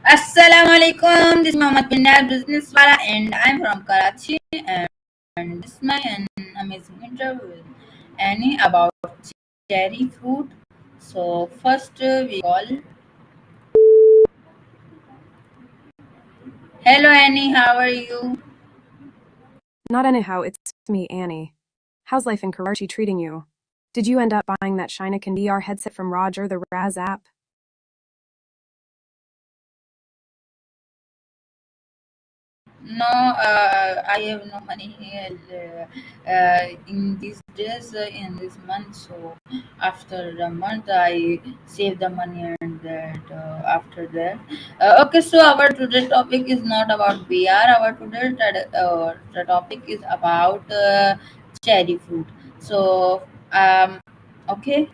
Assalamu alaikum. This is Mohammed bin Nal Business Wala and I'm from Karachi and this is my amazing interview with Annie about cherry fruit. So first we call. Hello Annie, how are you? Not anyhow, it's me, Annie. How's life in Karachi treating you? Did you end up buying that Shineken VR headset from Roger the Raz app? No, I have no money here in these days, in this month. So after the month, I save the money and that after that. Okay, so our today topic is not about VR. Our today the topic is about cherry fruit. So okay.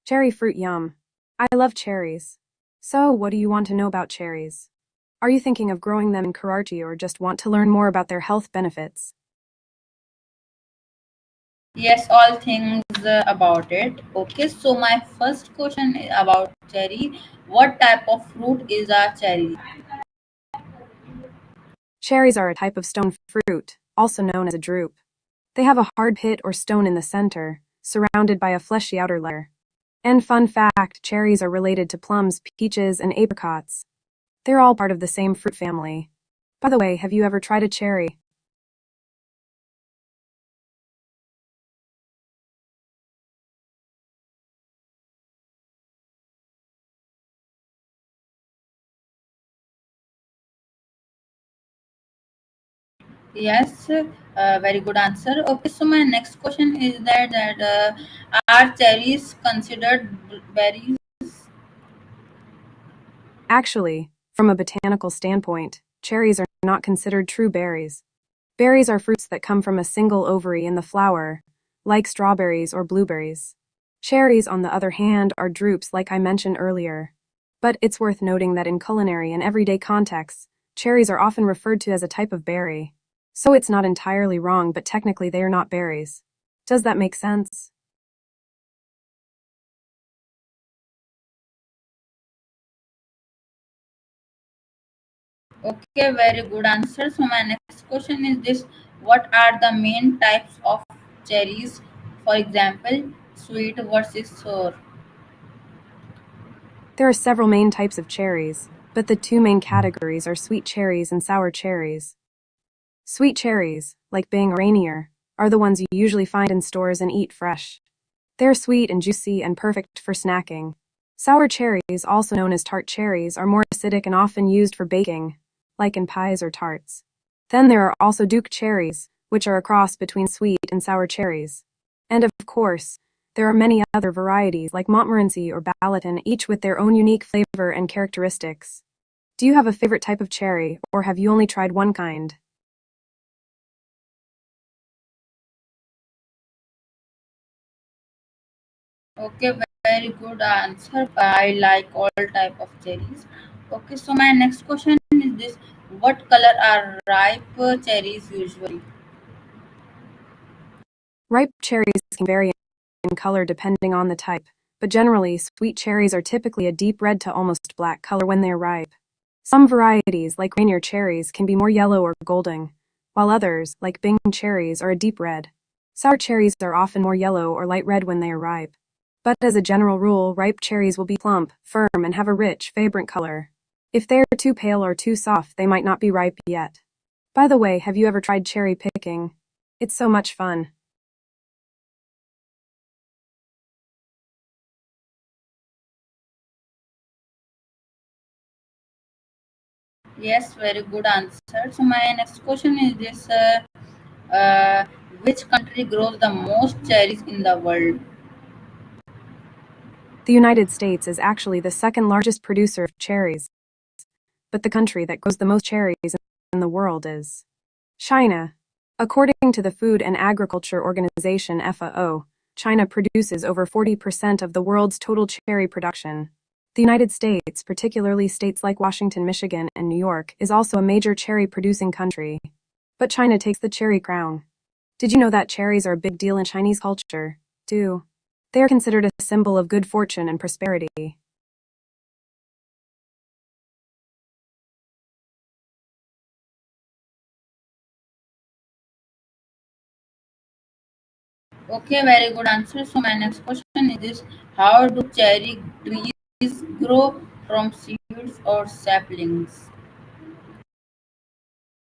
Cherry fruit yum. I love cherries. So, what do you want to know about cherries? Are you thinking of growing them in Karachi or just want to learn more about their health benefits? Yes, all things about it. Okay, so my first question is about cherry. What type of fruit is a cherry? Cherries are a type of stone fruit, also known as a drupe. They have a hard pit or stone in the center, surrounded by a fleshy outer layer. And fun fact, cherries are related to plums, peaches, and apricots. They're all part of the same fruit family. By the way, have you ever tried a cherry? Yes, very good answer. Okay, so my next question is that are cherries considered berries? Actually, from a botanical standpoint, cherries are not considered true berries. Berries are fruits that come from a single ovary in the flower, like strawberries or blueberries. Cherries, on the other hand, are drupes like I mentioned earlier. But it's worth noting that in culinary and everyday contexts, cherries are often referred to as a type of berry. So it's not entirely wrong, but technically they are not berries. Does that make sense? Okay, very good answer. So my next question is this: what are the main types of cherries? For example, sweet versus sour. There are several main types of cherries, but the two main categories are sweet cherries and sour cherries. Sweet cherries, like Bang Rainier, are the ones you usually find in stores and eat fresh. They're sweet and juicy and perfect for snacking. Sour cherries, also known as tart cherries, are more acidic and often used for baking, like in pies or tarts. Then there are also Duke cherries, which are a cross between sweet and sour cherries. And of course, there are many other varieties like Montmorency or Balaton, each with their own unique flavor and characteristics. Do you have a favorite type of cherry, or have you only tried one kind? Okay, very good answer. I like all type of cherries. Okay, so my next question is this: what color are ripe cherries usually? Ripe cherries can vary in color depending on the type, but generally, sweet cherries are typically a deep red to almost black color when they're ripe. Some varieties, like Rainier cherries, can be more yellow or golden, while others, like Bing cherries, are a deep red. Sour cherries are often more yellow or light red when they are ripe. But as a general rule, ripe cherries will be plump, firm, and have a rich, vibrant color. If they're too pale or too soft, they might not be ripe yet. By the way, have you ever tried cherry picking? It's so much fun. Yes, very good answer. So my next question is this: uh, which country grows the most cherries in the world? The United States is actually the second largest producer of cherries, but the country that grows the most cherries in the world is China. According to the Food and Agriculture Organization FAO, China produces over 40% of the world's total cherry production. The United States, particularly states like Washington, Michigan, and New York, is also a major cherry producing country. But China takes the cherry crown. Did you know that cherries are a big deal in Chinese culture, too? They are considered a symbol of good fortune and prosperity. Okay, very good answer. So my next question is this: how do cherry trees grow from seeds or saplings?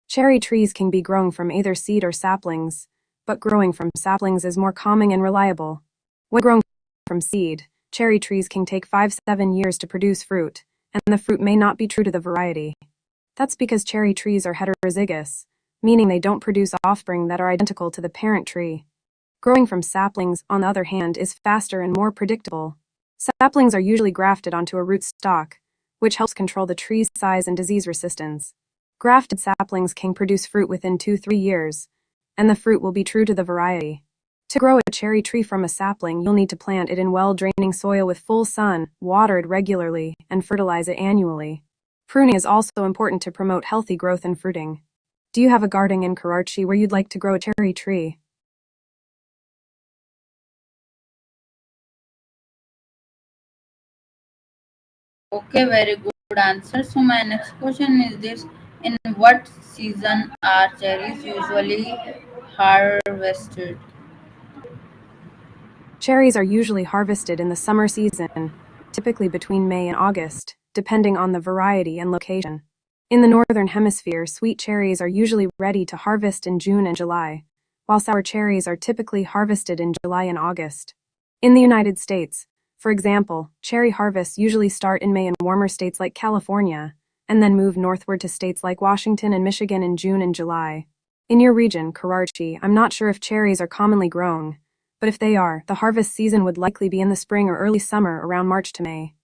Cherry trees can be grown from either seed or saplings, but growing from saplings is more common and reliable. When grown from seed, cherry trees can take 5 to 7 years to produce fruit, and the fruit may not be true to the variety. That's because cherry trees are heterozygous, meaning they don't produce offspring that are identical to the parent tree. Growing from saplings, on the other hand, is faster and more predictable. Saplings are usually grafted onto a root stock, which helps control the tree's size and disease resistance. Grafted saplings can produce fruit within 2 to 3 years, and the fruit will be true to the variety. To grow a cherry tree from a sapling, you'll need to plant it in well-draining soil with full sun, watered regularly, and fertilize it annually. Pruning is also important to promote healthy growth and fruiting. Do you have a garden in Karachi where you'd like to grow a cherry tree? Okay, very good answer. So my next question is this: in what season are cherries usually harvested? Cherries are usually harvested in the summer season, typically between May and August, depending on the variety and location. In the northern hemisphere, sweet cherries are usually ready to harvest in June and July, while sour cherries are typically harvested in July and August. In the United States, for example, cherry harvests usually start in May in warmer states like California, and then move northward to states like Washington and Michigan in June and July. In your region, Karachi, I'm not sure if cherries are commonly grown, but if they are, the harvest season would likely be in the spring or early summer around March to May.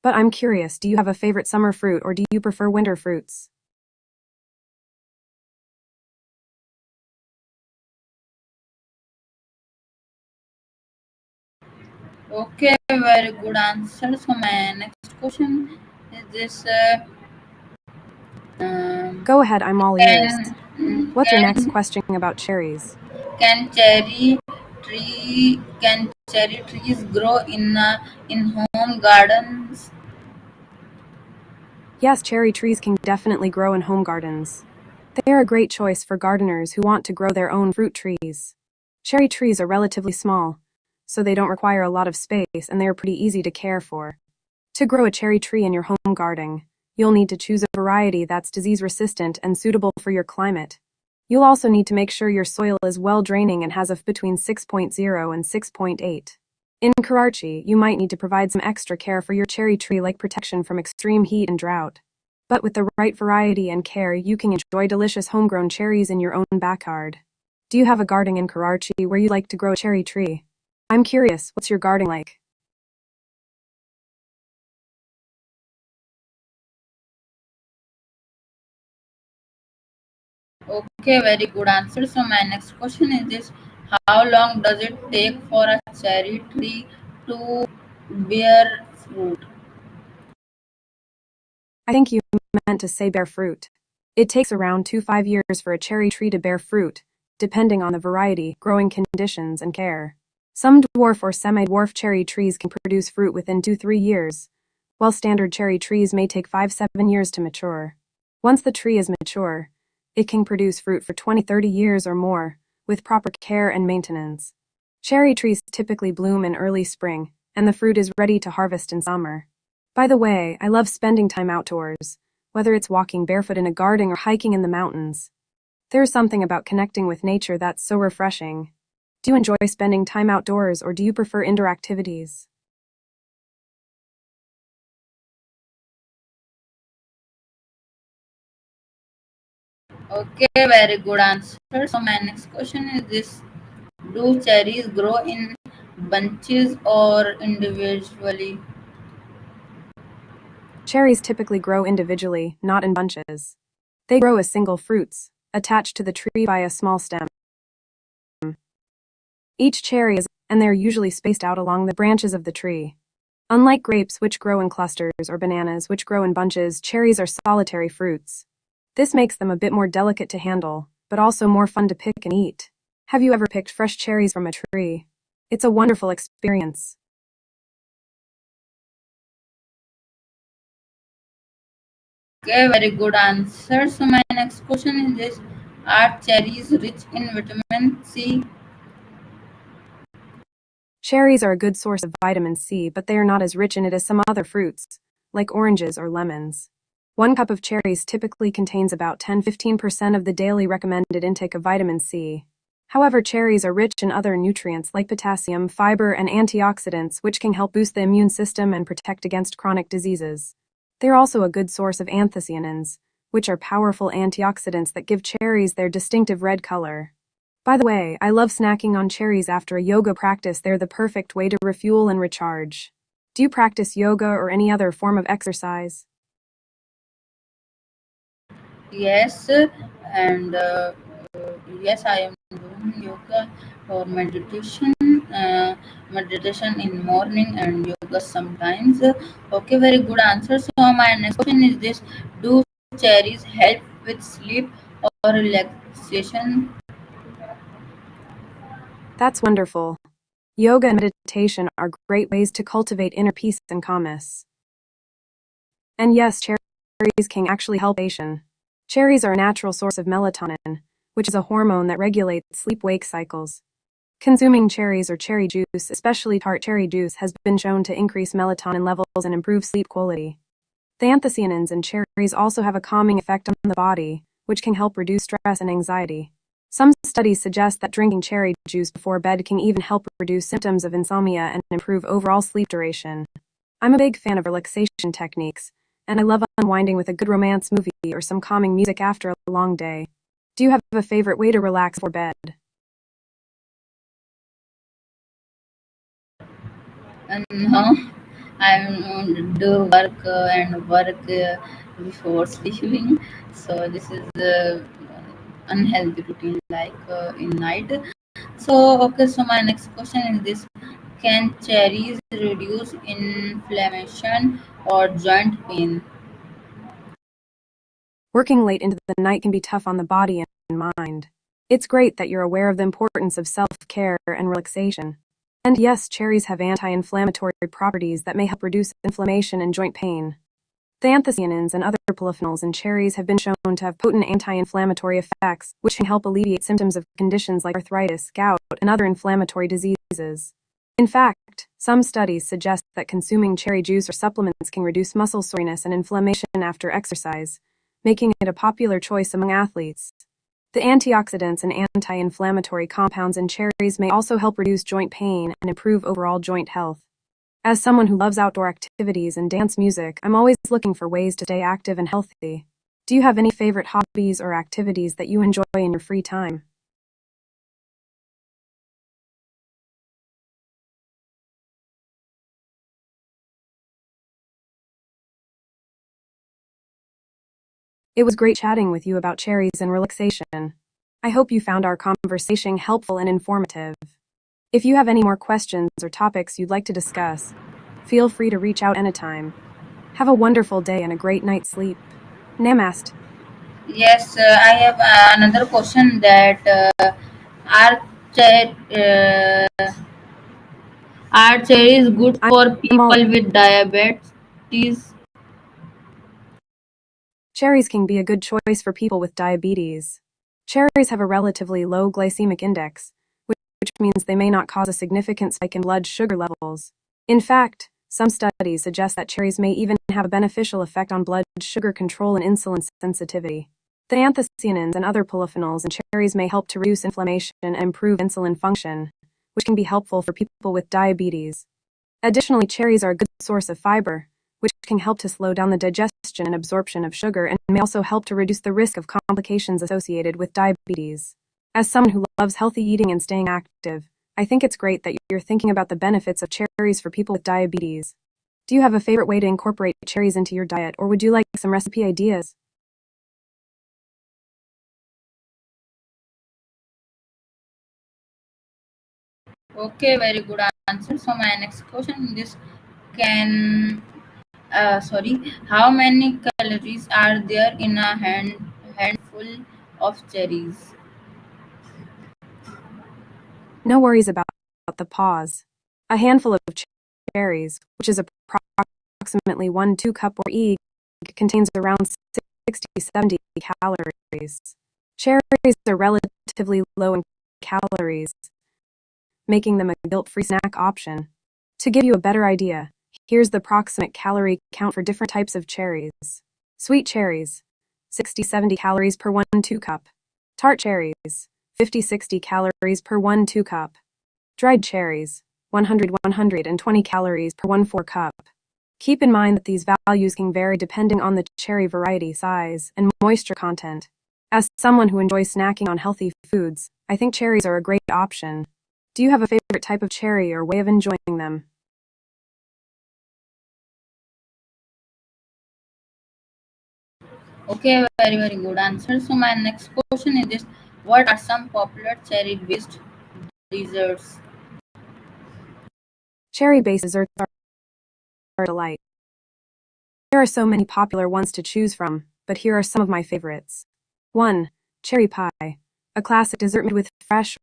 But I'm curious, do you have a favorite summer fruit or do you prefer winter fruits? Okay, very good answer. So my next question is this: um, Go ahead, I'm all ears. can What's your next can question about cherries? can cherry trees grow in home gardens? Yes, cherry trees can definitely grow in home gardens. They are a great choice for gardeners who want to grow their own fruit trees. Cherry trees are relatively small, so they don't require a lot of space and they are pretty easy to care for. To grow a cherry tree in your home garden, you'll need to choose a variety that's disease resistant and suitable for your climate. You'll also need to make sure your soil is well draining and has a between 6.0 and 6.8. In Karachi, you might need to provide some extra care for your cherry tree like protection from extreme heat and drought. But with the right variety and care, you can enjoy delicious homegrown cherries in your own backyard. Do you have a garden in Karachi where you like to grow a cherry tree? I'm curious, what's your garden like? Okay, very good answer. So my next question is this: how long does it take for a cherry tree to bear fruit? I think you meant to say bear fruit. It takes around 2 to 5 years for a cherry tree to bear fruit, depending on the variety, growing conditions, and care. Some dwarf or semi-dwarf cherry trees can produce fruit within 2 to 3 years, while standard cherry trees may take 5 to 7 years to mature. Once the tree is mature, it can produce fruit for 20 to 30 years or more, with proper care and maintenance. Cherry trees typically bloom in early spring, and the fruit is ready to harvest in summer. By the way, I love spending time outdoors, whether it's walking barefoot in a garden or hiking in the mountains. There's something about connecting with nature that's so refreshing. Do you enjoy spending time outdoors or do you prefer indoor activities? Okay, very good answer. So my next question is this: do cherries grow in bunches or individually? Cherries typically grow individually, not in bunches. They grow as single fruits, attached to the tree by a small stem. Each cherry is, and they're usually spaced out along the branches of the tree. Unlike grapes, which grow in clusters, or bananas, which grow in bunches, cherries are solitary fruits. This makes them a bit more delicate to handle, but also more fun to pick and eat. Have you ever picked fresh cherries from a tree? It's a wonderful experience. Okay, very good answer. So my next question is this: are cherries rich in vitamin C? Cherries are a good source of vitamin C, but they are not as rich in it as some other fruits, like oranges or lemons. 1 cup of cherries typically contains about 10–15% of the daily recommended intake of vitamin C. However, cherries are rich in other nutrients like potassium, fiber, and antioxidants, which can help boost the immune system and protect against chronic diseases. They're also a good source of anthocyanins, which are powerful antioxidants that give cherries their distinctive red color. By the way, I love snacking on cherries after a yoga practice. They're the perfect way to refuel and recharge. Do you practice yoga or any other form of exercise? Yes, and yes, I am doing yoga or meditation. Meditation in morning and yoga sometimes. Okay, very good answer. So my next question is this: do cherries help with sleep or relaxation? That's wonderful. Yoga and meditation are great ways to cultivate inner peace and calmness. And yes, cherries can actually help relaxation. Cherries are a natural source of melatonin, which is a hormone that regulates sleep-wake cycles. Consuming cherries or cherry juice, especially tart cherry juice, has been shown to increase melatonin levels and improve sleep quality. The anthocyanins in cherries also have a calming effect on the body, which can help reduce stress and anxiety. Some studies suggest that drinking cherry juice before bed can even help reduce symptoms of insomnia and improve overall sleep duration. I'm a big fan of relaxation techniques, and I love unwinding with a good romance movie or some calming music after a long day. Do you have a favorite way to relax before bed? And now I do work and work before sleeping. So this is unhealthy routine like in night. So okay, so my next question is this: can cherries reduce inflammation or joint pain? Working late into the night can be tough on the body and mind. It's great that you're aware of the importance of self-care and relaxation. And yes, cherries have anti-inflammatory properties that may help reduce inflammation and joint pain. The anthocyanins and other polyphenols in cherries have been shown to have potent anti-inflammatory effects, which can help alleviate symptoms of conditions like arthritis, gout, and other inflammatory diseases. In fact, some studies suggest that consuming cherry juice or supplements can reduce muscle soreness and inflammation after exercise, making it a popular choice among athletes. The antioxidants and anti-inflammatory compounds in cherries may also help reduce joint pain and improve overall joint health. As someone who loves outdoor activities and dance music, I'm always looking for ways to stay active and healthy. Do you have any favorite hobbies or activities that you enjoy in your free time? It was great chatting with you about cherries and relaxation. I hope you found our conversation helpful and informative. If you have any more questions or topics you'd like to discuss, feel free to reach out anytime. Have a wonderful day and a great night's sleep. Namaste. Yes, I have another question that are are cherries good for I'm all people with diabetes? Cherries can be a good choice for people with diabetes. Cherries have a relatively low glycemic index, which means they may not cause a significant spike in blood sugar levels. In fact, some studies suggest that cherries may even have a beneficial effect on blood sugar control and insulin sensitivity. The anthocyanins and other polyphenols in cherries may help to reduce inflammation and improve insulin function, which can be helpful for people with diabetes. Additionally, cherries are a good source of fiber, which can help to slow down the digestion and absorption of sugar and may also help to reduce the risk of complications associated with diabetes. As someone who loves healthy eating and staying active, I think it's great that you're thinking about the benefits of cherries for people with diabetes. Do you have a favorite way to incorporate cherries into your diet, or would you like some recipe ideas? Okay, very good answer. So my next question is can sorry, how many calories are there in a handful of cherries? No worries about the pause. A handful of cherries, which is approximately 1–2 cup or e, contains around 60–70 calories. Cherries are relatively low in calories, making them a guilt-free snack option. To give you a better idea, here's the approximate calorie count for different types of cherries. Sweet cherries, 60-70 calories per 1-2 cup. Tart cherries, 50-60 calories per 1-2 cup. Dried cherries, 100-120 calories per 1-4 cup. Keep in mind that these values can vary depending on the cherry variety, size, and moisture content. As someone who enjoys snacking on healthy foods, I think cherries are a great option. Do you have a favorite type of cherry or way of enjoying them? Okay, very, very good answer. So my next question is this: what are some popular cherry-based desserts? Cherry-based desserts are a delight. There are so many popular ones to choose from, but here are some of my favorites. 1. Cherry pie, a classic dessert made with fresh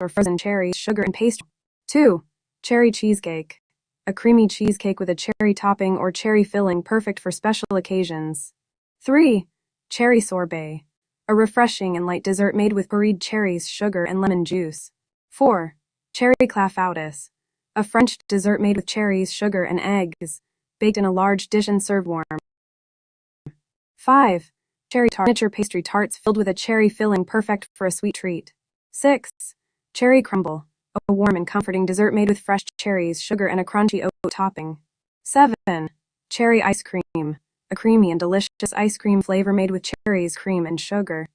or frozen cherries, sugar, and pastry. 2. Cherry cheesecake, a creamy cheesecake with a cherry topping or cherry filling perfect for special occasions. 3. Cherry sorbet, a refreshing and light dessert made with pureed cherries, sugar, and lemon juice. 4. Cherry clafoutis, a French dessert made with cherries, sugar, and eggs, baked in a large dish and served warm. 5. Cherry tart, miniature pastry tarts filled with a cherry filling perfect for a sweet treat. 6. Cherry crumble, a warm and comforting dessert made with fresh cherries, sugar, and a crunchy oat topping. 7. Cherry ice cream, a creamy and delicious ice cream flavor made with cherries, cream, and sugar.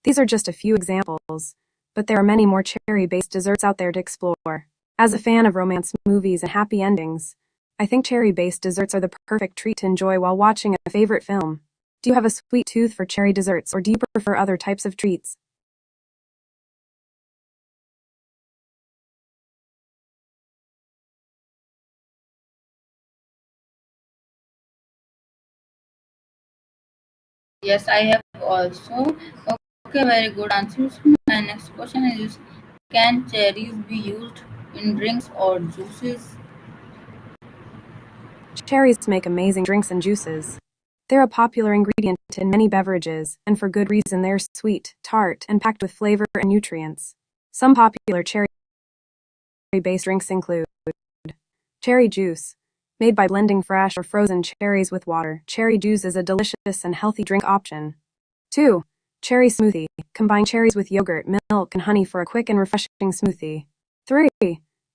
These are just a few examples, but there are many more cherry-based desserts out there to explore. As a fan of romance movies and happy endings, I think cherry-based desserts are the perfect treat to enjoy while watching a favorite film. Do you have a sweet tooth for cherry desserts, or do you prefer other types of treats? Yes, I have also. Okay, very good answer. So my next question is: can cherries be used in drinks or juices? Cherries make amazing drinks and juices. They're a popular ingredient in many beverages, and for good reason. They're sweet, tart, and packed with flavor and nutrients. Some popular cherry-based drinks include cherry juice, made by blending fresh or frozen cherries with water. Cherry juice is a delicious and healthy drink option. 2. Cherry smoothie. Combine cherries with yogurt, milk, and honey for a quick and refreshing smoothie. 3.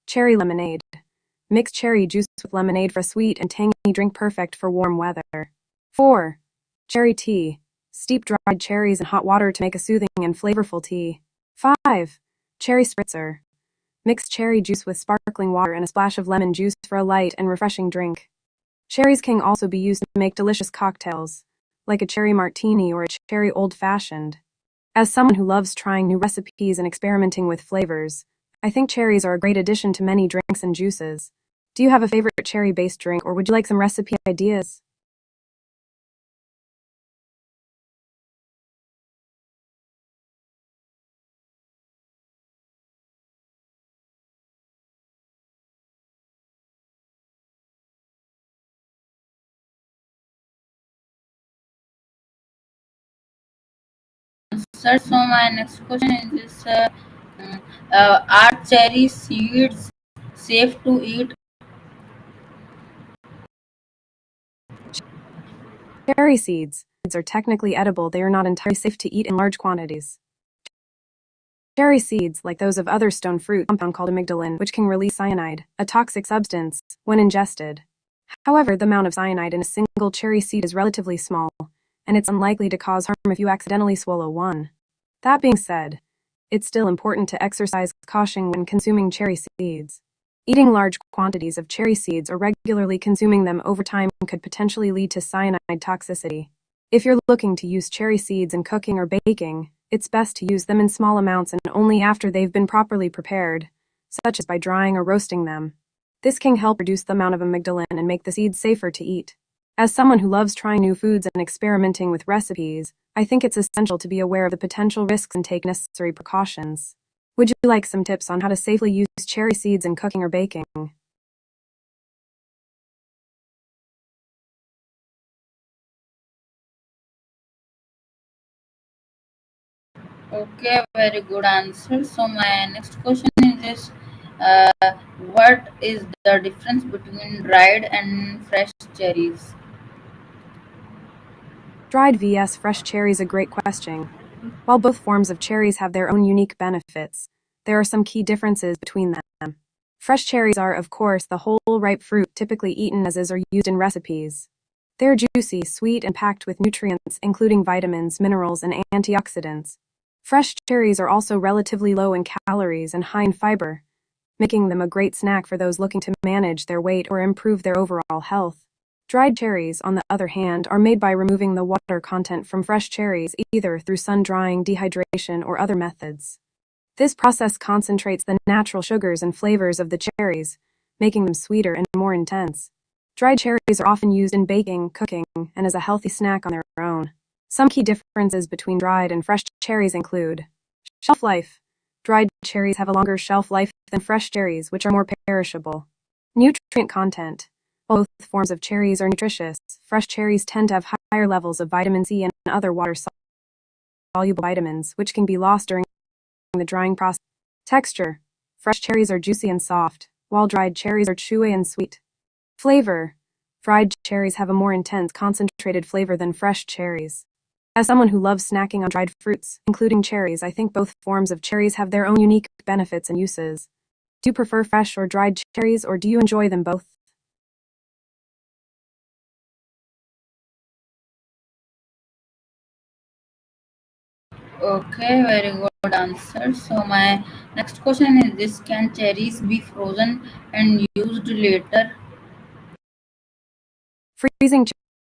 Cherry lemonade. Mix cherry juice with lemonade for a sweet and tangy drink perfect for warm weather. 4. Cherry tea. Steep dried cherries in hot water to make a soothing and flavorful tea. 5. Cherry spritzer. Mix cherry juice with sparkling water and a splash of lemon juice for a light and refreshing drink. Cherries can also be used to make delicious cocktails, like a cherry martini or a cherry old-fashioned. As someone who loves trying new recipes and experimenting with flavors, I think cherries are a great addition to many drinks and juices. Do you have a favorite cherry-based drink, or would you like some recipe ideas? Sir, so my next question is this: mm, are cherry seeds safe to eat? Cherry seeds are technically edible. They are not entirely safe to eat in large quantities. Cherry seeds, like those of other stone fruit, compound called amygdalin, which can release cyanide, a toxic substance, when ingested. However, the amount of cyanide in a single cherry seed is relatively small, and it's unlikely to cause harm if you accidentally swallow one. That being said, it's still important to exercise caution when consuming cherry seeds. Eating large quantities of cherry seeds or regularly consuming them over time could potentially lead to cyanide toxicity. If you're looking to use cherry seeds in cooking or baking, it's best to use them in small amounts and only after they've been properly prepared, such as by drying or roasting them. This can help reduce the amount of amygdalin and make the seeds safer to eat. As someone who loves trying new foods and experimenting with recipes, I think it's essential to be aware of the potential risks and take necessary precautions. Would you like some tips on how to safely use cherry seeds in cooking or baking? Okay, very good answer. So my next question is this. Uh, what is the difference between dried and fresh cherries? Dried vs. fresh cherries, a great question. While both forms of cherries have their own unique benefits, there are some key differences between them. Fresh cherries are, of course, the whole ripe fruit typically eaten as is or used in recipes. They're juicy, sweet, and packed with nutrients, including vitamins, minerals, and antioxidants. Fresh cherries are also relatively low in calories and high in fiber, making them a great snack for those looking to manage their weight or improve their overall health. Dried cherries, on the other hand, are made by removing the water content from fresh cherries either through sun drying, dehydration, or other methods. This process concentrates the natural sugars and flavors of the cherries, making them sweeter and more intense. Dried cherries are often used in baking, cooking, and as a healthy snack on their own. Some key differences between dried and fresh cherries include shelf life. Dried cherries have a longer shelf life than fresh cherries, which are more perishable. Nutrient content. While both forms of cherries are nutritious, fresh cherries tend to have higher levels of vitamin C and other water-soluble vitamins, which can be lost during the drying process. Texture. Fresh cherries are juicy and soft, while dried cherries are chewy and sweet. Flavor. Dried cherries have a more intense, concentrated flavor than fresh cherries. As someone who loves snacking on dried fruits, including cherries, I think both forms of cherries have their own unique benefits and uses. Do you prefer fresh or dried cherries, or do you enjoy them both? Okay, very good answer. So my next question is this: can cherries be frozen and used later? Freezing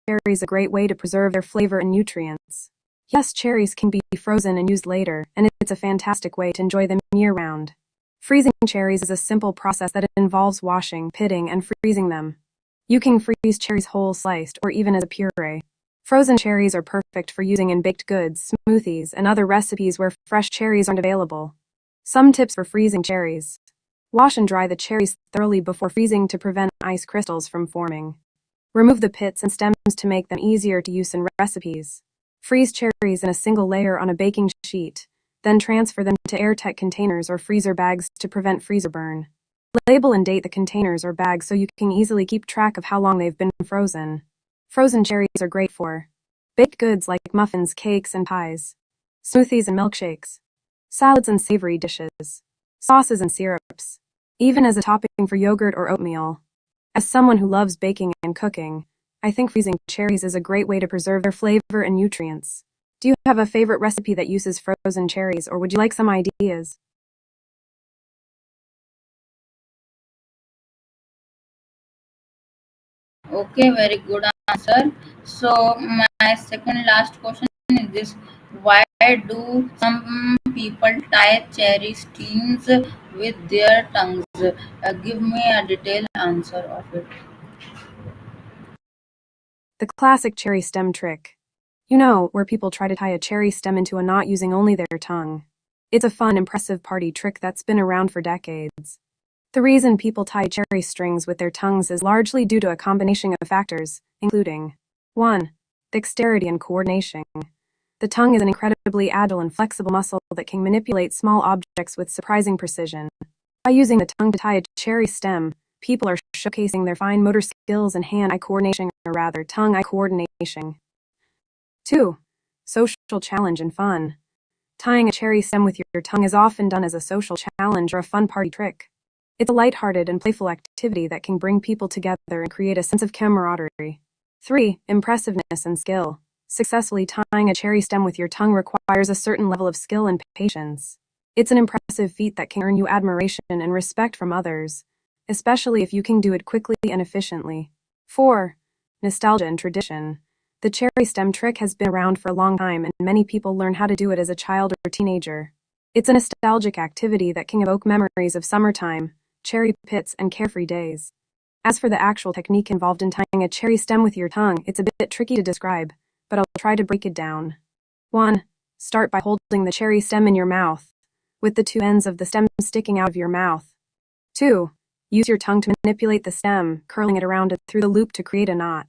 cherries is a great way to preserve their flavor and nutrients. Yes, cherries can be frozen and used later, and it's a fantastic way to enjoy them year-round. Freezing cherries is a simple process that involves washing, pitting, and freezing them. You can freeze cherries whole, sliced, or even as a puree. Frozen cherries are perfect for using in baked goods, smoothies, and other recipes where fresh cherries aren't available. Some tips for freezing cherries. Wash and dry the cherries thoroughly before freezing to prevent ice crystals from forming. Remove the pits and stems to make them easier to use in recipes. Freeze cherries in a single layer on a baking sheet, then transfer them to airtight containers or freezer bags to prevent freezer burn. Label and date the containers or bags so you can easily keep track of how long they've been frozen. Frozen cherries are great for baked goods like muffins, cakes, and pies, smoothies and milkshakes, salads and savory dishes, sauces and syrups, even as a topping for yogurt or oatmeal. As someone who loves baking and cooking, I think freezing cherries is a great way to preserve their flavor and nutrients. Do you have a favorite recipe that uses frozen cherries, or would you like some ideas? Okay, very good answer. So my second last question is this: why do some people tie cherry stems with their tongues? Give me a detailed answer of it. The classic cherry stem trick. You know, where people try to tie a cherry stem into a knot using only their tongue. It's a fun, impressive party trick that's been around for decades. The reason people tie cherry strings with their tongues is largely due to a combination of factors, including 1. Dexterity and coordination. The tongue is an incredibly agile and flexible muscle that can manipulate small objects with surprising precision. By using the tongue to tie a cherry stem, people are showcasing their fine motor skills and hand-eye coordination, or rather, tongue-eye coordination. 2. Social challenge and fun. Tying a cherry stem with your tongue is often done as a social challenge or a fun party trick. It's a lighthearted and playful activity that can bring people together and create a sense of camaraderie. 3. Impressiveness and skill. Successfully tying a cherry stem with your tongue requires a certain level of skill and patience. It's an impressive feat that can earn you admiration and respect from others, especially if you can do it quickly and efficiently. 4. Nostalgia and tradition. The cherry stem trick has been around for a long time, and many people learn how to do it as a child or teenager. It's a nostalgic activity that can evoke memories of summertime, cherry pits, and carefree days. As for the actual technique involved in tying a cherry stem with your tongue, it's a bit tricky to describe, but I'll try to break it down. 1. Start by holding the cherry stem in your mouth, with the two ends of the stem sticking out of your mouth. 2. Use your tongue to manipulate the stem, curling it around it through the loop to create a knot.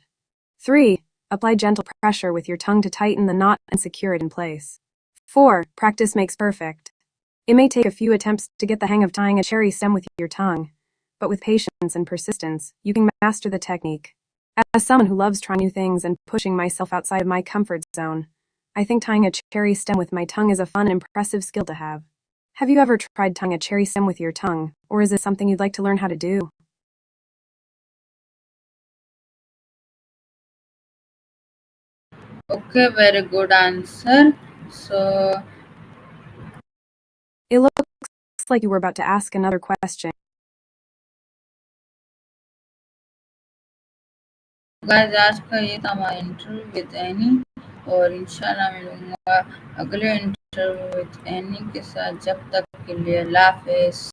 3. Apply gentle pressure with your tongue to tighten the knot and secure it in place. 4. Practice makes perfect. It may take a few attempts to get the hang of tying a cherry stem with your tongue, but with patience and persistence, you can master the technique. As someone who loves trying new things and pushing myself outside of my comfort zone, I think tying a cherry stem with my tongue is a fun and impressive skill to have. Have you ever tried tying a cherry stem with your tongue, or is it something you'd like to learn how to do? Okay, very good answer. So, It looks like you were about to ask another question. guys, आज का ये था हमारा interview with any और इंशाल्लाह मिलूंगा अगले interview with any के साथ। जब तक के लिए अल्लाह हाफिज़।